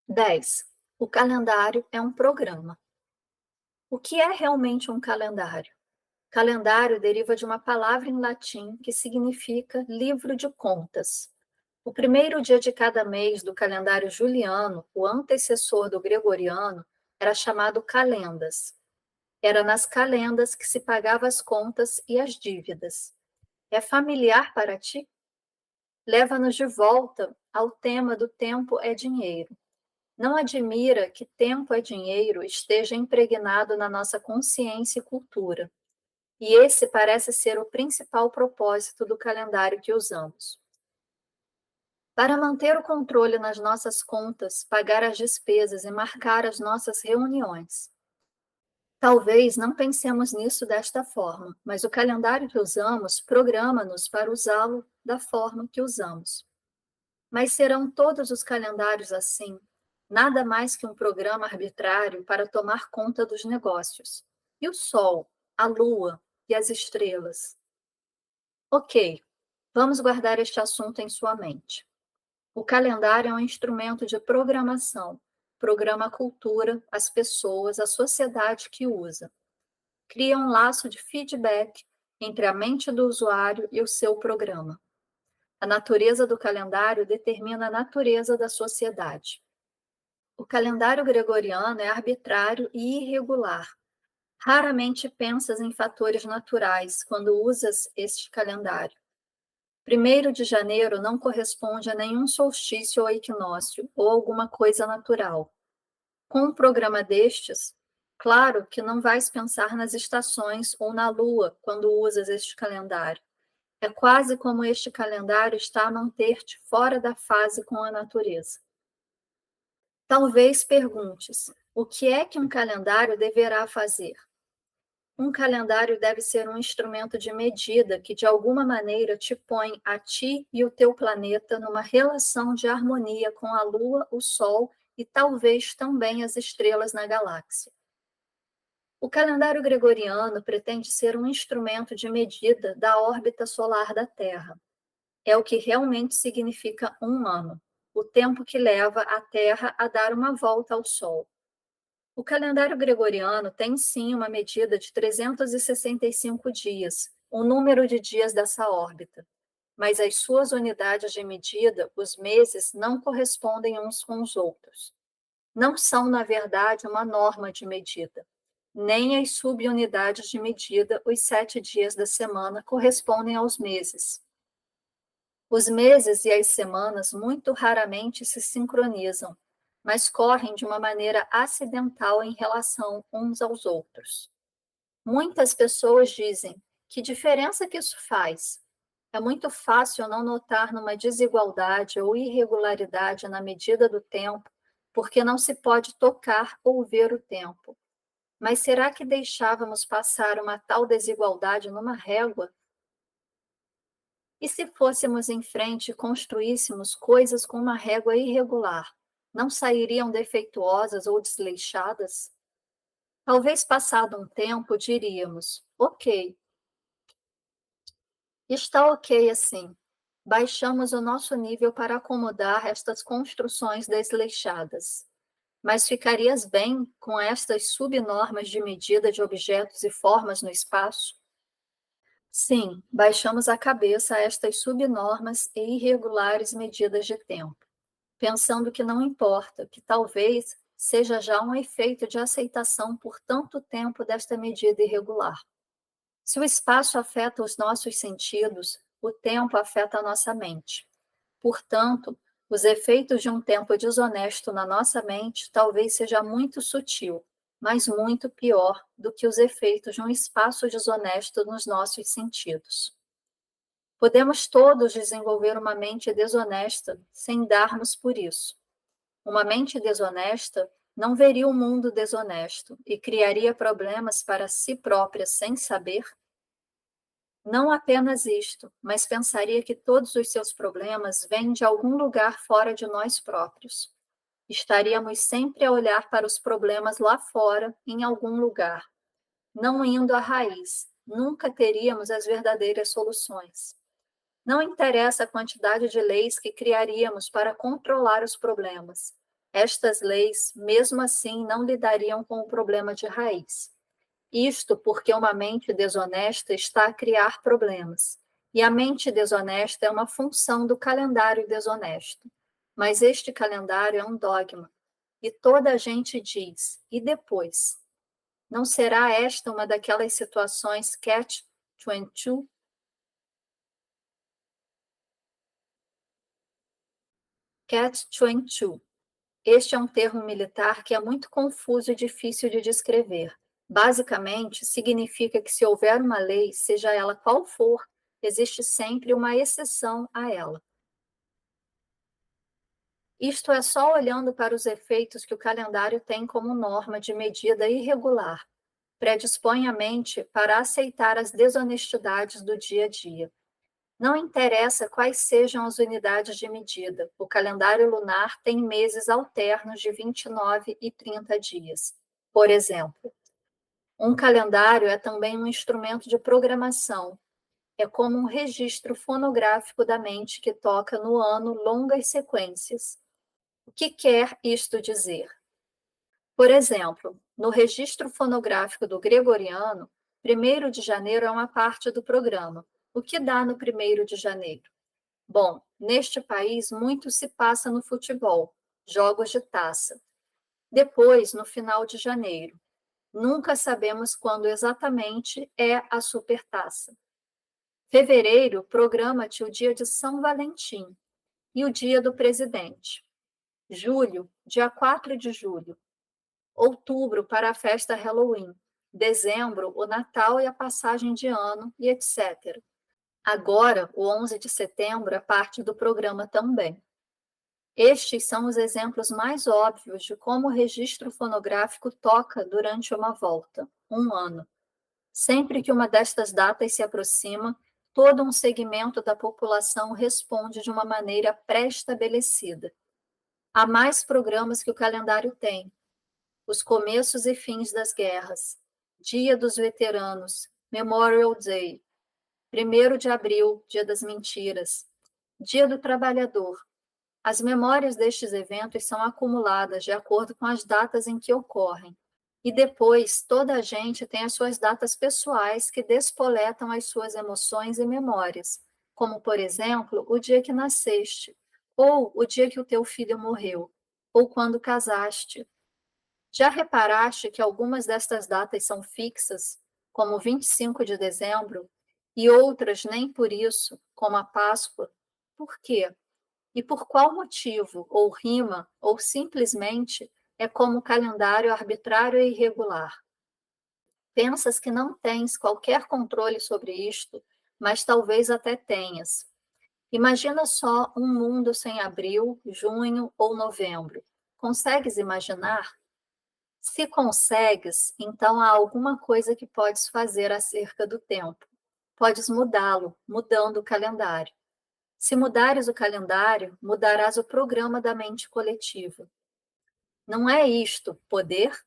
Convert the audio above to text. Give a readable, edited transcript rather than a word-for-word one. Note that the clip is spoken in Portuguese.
10. O calendário é um programa. O que é realmente um calendário? Calendário deriva de uma palavra em latim que significa livro de contas. O primeiro dia de cada mês do calendário juliano, o antecessor do gregoriano, era chamado calendas. Era nas calendas que se pagava as contas e as dívidas. É familiar para ti? Leva-nos de volta ao tema do tempo é dinheiro. Não admira que tempo é dinheiro esteja impregnado na nossa consciência e cultura. E esse parece ser o principal propósito do calendário que usamos. Para manter o controle nas nossas contas, pagar as despesas e marcar as nossas reuniões. Talvez não pensemos nisso desta forma, mas o calendário que usamos programa-nos para usá-lo da forma que usamos. Mas serão todos os calendários assim? Nada mais que um programa arbitrário para tomar conta dos negócios. E o Sol, a Lua e as estrelas? Ok, vamos guardar este assunto em sua mente. O calendário é um instrumento de programação. Programa a cultura, as pessoas, a sociedade que usa. Cria um laço de feedback entre a mente do usuário e o seu programa. A natureza do calendário determina a natureza da sociedade. O calendário gregoriano é arbitrário e irregular. Raramente pensas em fatores naturais quando usas este calendário. 1º de janeiro não corresponde a nenhum solstício ou equinócio ou alguma coisa natural. Com um programa destes, claro que não vais pensar nas estações ou na lua quando usas este calendário. É quase como este calendário está a manter-te fora da fase com a natureza. Talvez perguntes: o que é que um calendário deverá fazer? Um calendário deve ser um instrumento de medida que, de alguma maneira, te põe a ti e o teu planeta numa relação de harmonia com a Lua, o Sol e talvez também as estrelas na galáxia. O calendário gregoriano pretende ser um instrumento de medida da órbita solar da Terra. É o que realmente significa um ano, o tempo que leva a Terra a dar uma volta ao Sol. O calendário gregoriano tem sim uma medida de 365 dias, o número de dias dessa órbita, mas as suas unidades de medida, os meses, não correspondem uns com os outros. Não são, na verdade, uma norma de medida. Nem as subunidades de medida, os 7 dias da semana, correspondem aos meses. Os meses e as semanas muito raramente se sincronizam, mas correm de uma maneira acidental em relação uns aos outros. Muitas pessoas dizem: que diferença que isso faz? É muito fácil não notar numa desigualdade ou irregularidade na medida do tempo, porque não se pode tocar ou ver o tempo. Mas será que deixávamos passar uma tal desigualdade numa régua? E se fôssemos em frente e construíssemos coisas com uma régua irregular, não sairiam defeituosas ou desleixadas? Talvez passado um tempo diríamos: ok, está ok assim. Baixamos o nosso nível para acomodar estas construções desleixadas. Mas ficarias bem com estas subnormas de medida de objetos e formas no espaço? Sim, baixamos a cabeça a estas subnormas e irregulares medidas de tempo, pensando que não importa, que talvez seja já um efeito de aceitação por tanto tempo desta medida irregular. Se o espaço afeta os nossos sentidos, o tempo afeta a nossa mente. Portanto, os efeitos de um tempo desonesto na nossa mente talvez seja muito sutil, mas muito pior do que os efeitos de um espaço desonesto nos nossos sentidos. Podemos todos desenvolver uma mente desonesta sem darmos por isso. Uma mente desonesta não veria o mundo desonesto e criaria problemas para si própria sem saber. Não apenas isto, mas pensaria que todos os seus problemas vêm de algum lugar fora de nós próprios. Estaríamos sempre a olhar para os problemas lá fora, em algum lugar, não indo à raiz. Nunca teríamos as verdadeiras soluções. Não interessa a quantidade de leis que criaríamos para controlar os problemas. estas leis, mesmo assim, não lidariam com o problema de raiz. Isto porque uma mente desonesta está a criar problemas. E a mente desonesta é uma função do calendário desonesto. Mas este calendário é um dogma. E toda a gente diz: e depois? Não será esta uma daquelas situações catch-22? Catch-22. Este é um termo militar que é muito confuso e difícil de descrever. Basicamente, significa que se houver uma lei, seja ela qual for, existe sempre uma exceção a ela. Isto é só olhando para os efeitos que o calendário tem como norma de medida irregular. Predispõe a mente para aceitar as desonestidades do dia a dia. Não interessa quais sejam as unidades de medida, o calendário lunar tem meses alternos de 29 e 30 dias. Por exemplo, um calendário é também um instrumento de programação. É como um registro fonográfico da mente que toca no ano longas sequências. O que quer isto dizer? Por exemplo, no registro fonográfico do gregoriano, 1º de janeiro é uma parte do programa. O que dá no 1º de janeiro? Bom, neste país muito se passa no futebol, jogos de taça. Depois, no final de janeiro. Nunca sabemos quando exatamente é a supertaça. Fevereiro, programa-te o dia de São Valentim e o dia do presidente. Julho, dia 4 de julho. Outubro, para a festa Halloween. Dezembro, o Natal e a passagem de ano, e etc. Agora, o 11 de setembro é parte do programa também. Estes são os exemplos mais óbvios de como o registro fonográfico toca durante uma volta, um ano. Sempre que uma destas datas se aproxima, todo um segmento da população responde de uma maneira pré-estabelecida. Há mais programas que o calendário tem. Os começos e fins das guerras, Dia dos Veteranos, Memorial Day, 1º de abril, Dia das Mentiras, Dia do Trabalhador. As memórias destes eventos são acumuladas de acordo com as datas em que ocorrem. E depois, toda a gente tem as suas datas pessoais que despoletam as suas emoções e memórias, como, por exemplo, o dia que nasceste, ou o dia que o teu filho morreu, ou quando casaste. Já reparaste que algumas destas datas são fixas, como 25 de dezembro, e outras nem por isso, como a Páscoa? Por quê? E por qual motivo, ou rima, ou simplesmente é como calendário arbitrário e irregular? Pensas que não tens qualquer controle sobre isto, mas talvez até tenhas. Imagina só um mundo sem abril, junho ou novembro. Consegues imaginar? Se consegues, então há alguma coisa que podes fazer acerca do tempo. Podes mudá-lo, mudando o calendário. Se mudares o calendário, mudarás o programa da mente coletiva. Não é isto poder?